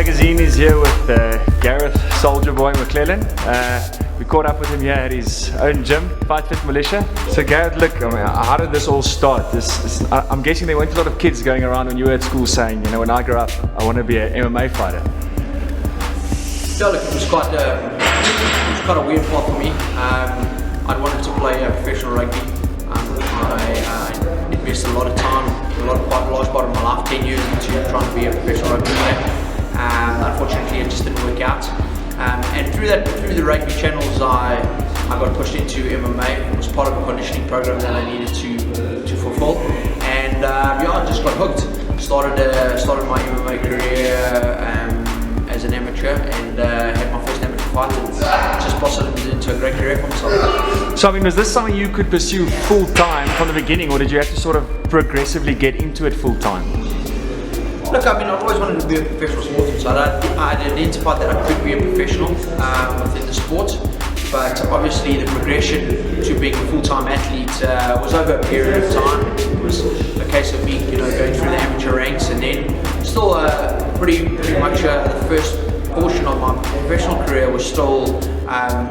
Magazine is here with Garreth Soldierboy McLellan. We caught up with him here at his own gym, Fight Fit Militia. So Garreth, look, I mean, how did this all start? I'm guessing there weren't a lot of kids going around when you were at school saying, you know, when I grow up, I want to be an MMA fighter. Yeah, look, it was quite a weird path for me. I'd wanted to play professional rugby. I invested a lot of time, a large part of my life, 10 years into trying to be a professional rugby player. Unfortunately, it just didn't work out. And through the rugby channels, I got pushed into MMA. It was part of a conditioning program that I needed to fulfill. And yeah, I just got hooked. Started my MMA career as an amateur, and had my first amateur fight, and just blossomed into a great career for myself. So I mean, was this something you could pursue full time from the beginning, or did you have to sort of progressively get into it full time? Look, I mean, I've always wanted to be a professional sportsman, so I identified that I could be a professional within the sport, but obviously the progression to being a full-time athlete was over a period of time. It was a case of me, you know, going through the amateur ranks, and then still pretty much the first portion of my professional career was still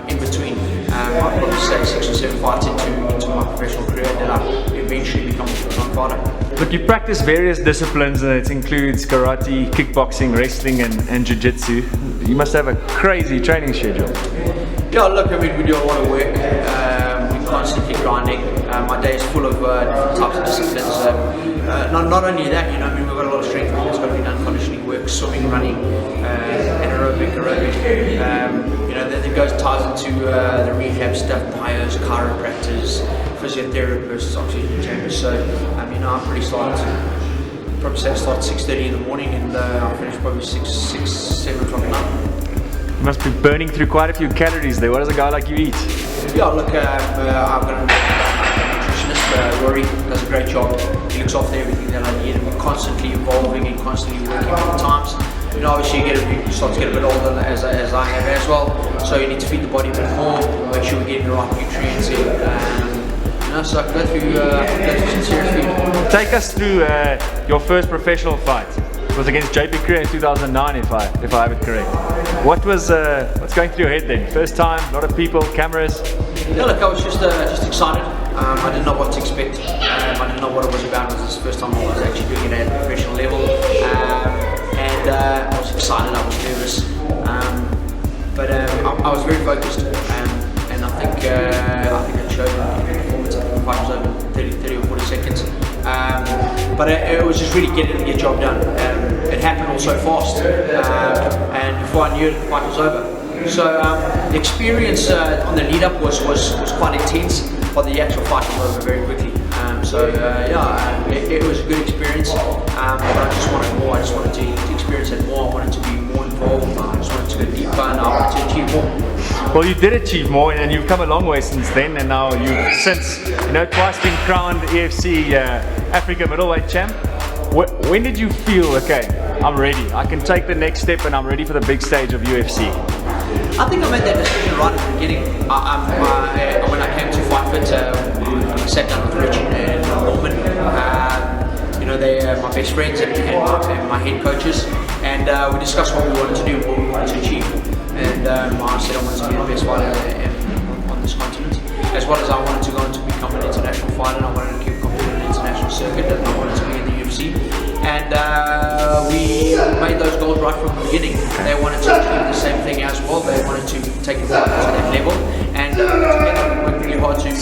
in between. I'd probably say 6 or 7 fights into my professional career, and then I eventually become a full-time fighter. But you practice various disciplines, and it includes karate, kickboxing, wrestling, and jiu-jitsu. You must have a crazy training schedule. Yeah, look, I mean, we do a lot of work. We're constantly grinding. My day is full of different types of disciplines. Not only that, you know, I mean, we've got a lot of strength work that's got to be done, conditioning work, swimming, running, anaerobic. You know, then it ties into the rehab stuff, bios, chiropractors, physiotherapists, oxygen chambers. So, I mean, I'm pretty started. Probably say I start at 6:30 in the morning, and I finish probably 7 o'clock at night. You must be burning through quite a few calories there. What does a guy like you eat? Yeah, look, I've got a nutritionist, Rory, does a great job. He looks after everything that I need, and we're constantly evolving and constantly working all the times. You know, obviously you start to get a bit older as I have as well, so you need to feed the body a bit more, make sure we're getting the right nutrients in. You know, so I go through some serious food. Take us through your first professional fight. It was against JP Korea in 2009, if I have it correct. What's going through your head then? First time, a lot of people, cameras. Yeah, look, I was just excited. I didn't know what to expect. I didn't know what it was about. It was the first time I was actually doing it at a professional level, and I was excited. I was nervous, but I was very focused, and I think it showed in the performance. I think the fight was over 30 or 40 seconds. But it was just really getting the job done. It happened all so fast, and before I knew it, the fight was over. So the experience on the lead up was quite intense, but the actual fight was over very quickly. Yeah, it was a good experience, but I just wanted more. I just wanted to experience it more. I wanted to be more involved. I just wanted to go deeper, and I wanted to achieve more. Well, you did achieve more, and you've come a long way since then, and now you've since, you know, twice been crowned EFC Africa Middleweight Champ. When did you feel, okay, I'm ready, I can take the next step and I'm ready for the big stage of UFC? I think I made that decision right at the beginning. When I came to Fight Fit, I sat down with Rich and Norman. You know, they're my best friends and my head coaches, and we discussed what we wanted to do, what we wanted to achieve. And I said I wanted to be the best fighter on this continent, as well as I wanted to go on to become an international fighter, and I wanted to keep competing in the international circuit, and I wanted to be in the UFC. And we made those goals right from the beginning. They wanted to achieve the same thing as well. They wanted to take it to that level, and together we worked really hard to make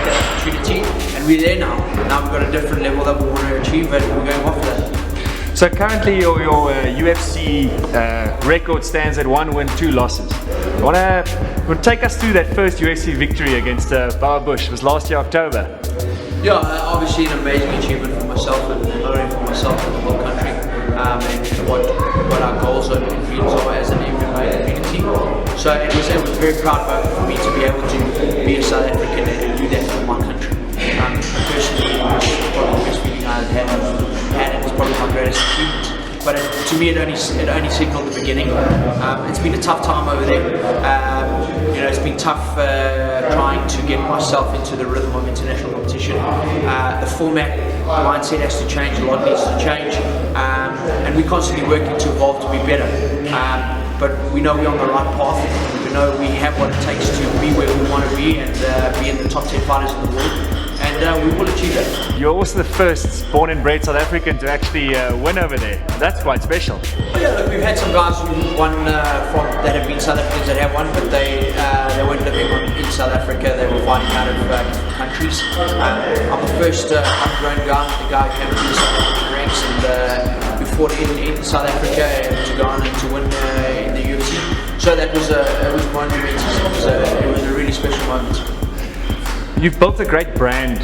that opportunity. And we're there now. Now we've got a different level that we want to achieve, and we're going after that. So currently your UFC record stands at 1 win, 2 losses. You want to take us through that first UFC victory against Bauer Bush? It was last year October. Yeah, obviously an amazing achievement for myself, and not only for myself but the whole country, and what our goals and dreams are as an MMA community. So it was a very proud moment for me to be able to be a South African and do that for my country. Personally, it was probably the best feeling I've had, and it's probably my greatest achievement. But to me, it only signaled the beginning. It's been a tough time over there. You it's been tough trying to get myself into the rhythm of international competition. The format, the mindset has to change, a lot needs to change, and we're constantly working to evolve to be better. But we know we're on the right path. We know we have what it takes to be where we want to be and be in the top 10 fighters in the world. And we will achieve that. You're also the first born and bred South African to actually win over there. That's quite special. Oh yeah, look, we've had some guys who won that have been South Africans that have won, but they weren't living in South Africa. They were fighting out of different countries. I'm the first homegrown guy, the guy who came through the South African ranks, and we fought in South Africa and to go on and to win in the UFC. So that was monumental. It was a really special moment. You've built a great brand,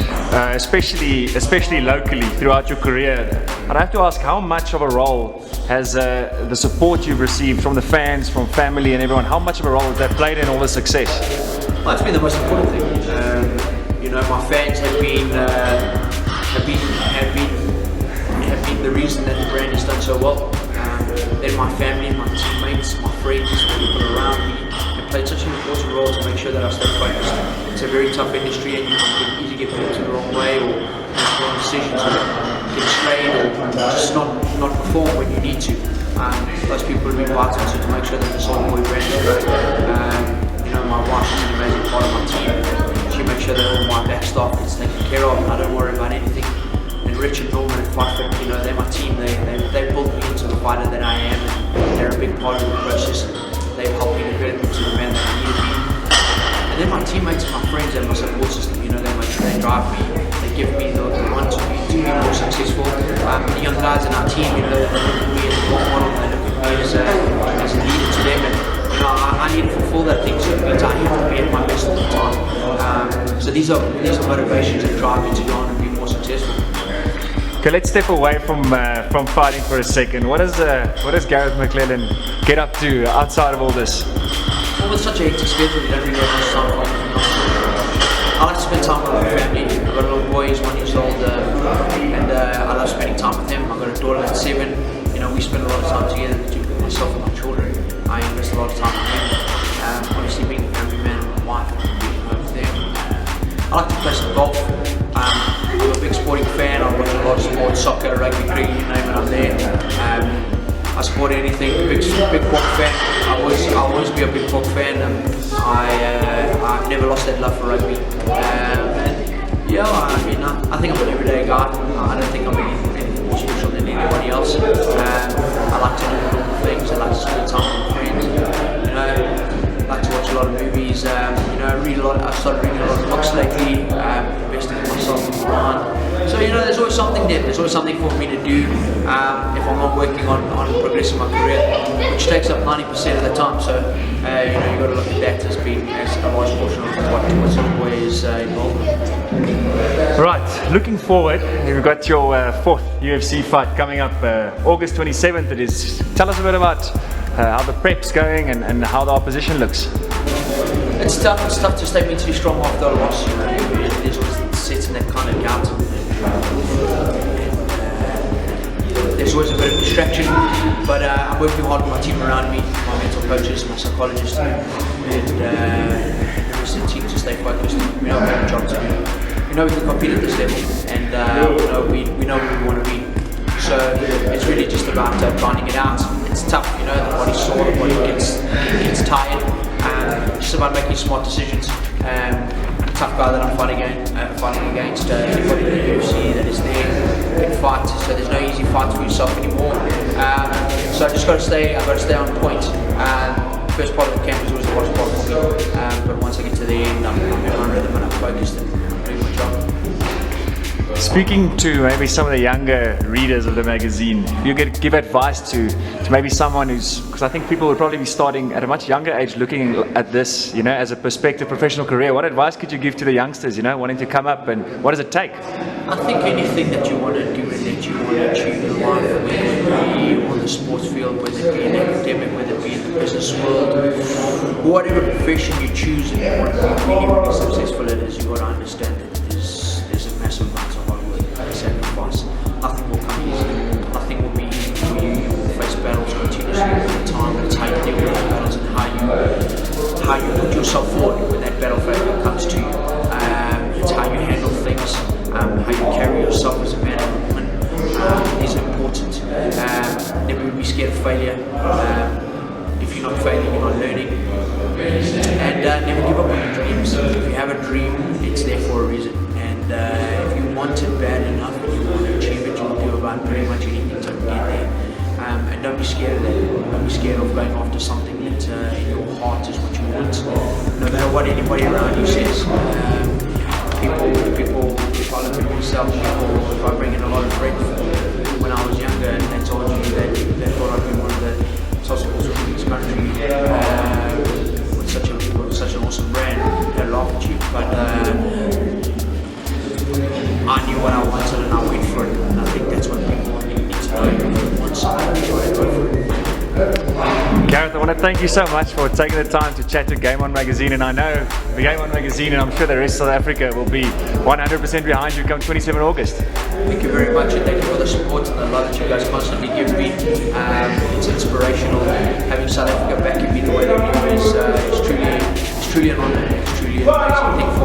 especially locally throughout your career. And I have to ask, how much of a role has the support you've received from the fans, from family and everyone, how much of a role has that played in all the success? Well, it's been the most important thing. My fans have been the reason that the brand has done so well. Then my family, my teammates, my friends, people around me have played such an important role to make sure that I stay focused. It's a very tough industry and you can easily get pulled to the wrong way or make wrong decisions or get strayed or just not perform when you need to. Those people have been vital to make sure that the Soldierboy brand is great. My wife is an amazing part of my team. She makes sure that all my back staff is taken care of and I don't worry about anything. And Rich and Norman and Fight Fit, they're my team. They built me into the fighter that I am and they're a big part of the process. They've helped me develop into the man that I need to be. And then my teammates and my friends and my support system, they make sure they drive me, they give me the want to be more successful. The young guys in our team, they look at me as a role model, they look at me as a leader to them, and I need to fulfill that thing, so it means I have to be at my best all the time. So these are motivations that drive me to go on and be more successful. Okay, let's step away from fighting for a second. What does Garreth McLellan get up to outside of all this? Well, with such a hectic schedule, you don't really have much time for anything else. I like to spend time with my family. I've got a little boy, he's 1 year old, and I love spending time with him. I've got a daughter that's 7. We spend a lot of time together, myself and my children. I invest a lot of time with him. Obviously, being a family man with my wife, being home with them. I like to play some golf. I'm a big sporting fan. I watch a lot of sports, soccer, rugby, cricket, you name it, I'm there. I support anything. Big pork fan. I'll always be a big pork fan. I've never lost that love for rugby. I think I'm an everyday guy. I don't think I'm anything more special than anybody else. I like to do normal things. I like to spend time with friends. I like to watch a lot of movies. Read a lot. I've started reading a lot of books lately. Investing in myself and Quran. So there's always something there. There's always something for me to do if I'm not working on progressing my career, which takes up 90% of the time. So you've got to look at that as being a large portion of what Soldierboy is involved in. Right, looking forward, you've got your 4th UFC fight coming up August 27th. It is. Tell us a bit about how the prep's going and how the opposition looks. It's tough. It's tough to stay mentally strong after a loss. There's always sets in that kind of doubt. There's always a bit of distraction, but I'm working hard with my team around me, my mental coaches, my psychologist, and the rest of the team to stay focused. We know we have a job to do. We know we can compete at this level, and we know where we want to be. So it's really just about grinding it out. It's tough, the body's sore, the body gets tired. It's just about making smart decisions. Tough guy that I'm fighting against, anybody in the UFC that is there can fight, so there's no easy fight for yourself anymore. So I just got to stay on point. First part of the camp is always the hardest part for me, but once I get to the end, I'm in my rhythm and I'm focused and I'm doing my job. Speaking to maybe some of the younger readers of the magazine, if you could give advice to maybe someone who's, because I think people would probably be starting at a much younger age looking at this, as a prospective professional career, what advice could you give to the youngsters, wanting to come up, and what does it take? I think anything that you want to do and that you want to achieve in life, whether it be on the sports field, whether it be in academic, whether it be in the business world, whatever profession you choose and you want to be really successful at, is you've got to understand that there's a massive amount of hard work and sacrifice. Nothing will come easy. Nothing will be easy for you. You will face battles continuously all the time. It's how you deal with those battles and how you put yourself it's there for a reason. And if you want it bad enough and you want to achieve it, you'll do about pretty much anything to get there. And don't be scared of that. Don't be scared of going after something that in your heart is what you want. No matter what anybody around you says. People, if I look at myself, if I bring in a lot of friends when I was younger and they told you that they thought I'd be one of the top sports in this country with such an awesome brand, they'd laugh at you. But I knew what I wanted and I went for it. And I think that's what people need to know. If you want something, try and go for it. Garreth, I want to thank you so much for taking the time to chat to Game On Magazine, and I know the Game On Magazine and I'm sure the rest of South Africa will be 100% behind you come 27 August. Thank you very much, and thank you for the support and the love that you guys constantly give me. It's inspirational. Having South Africa back in me the way they do is truly an honor. It's truly an amazing thing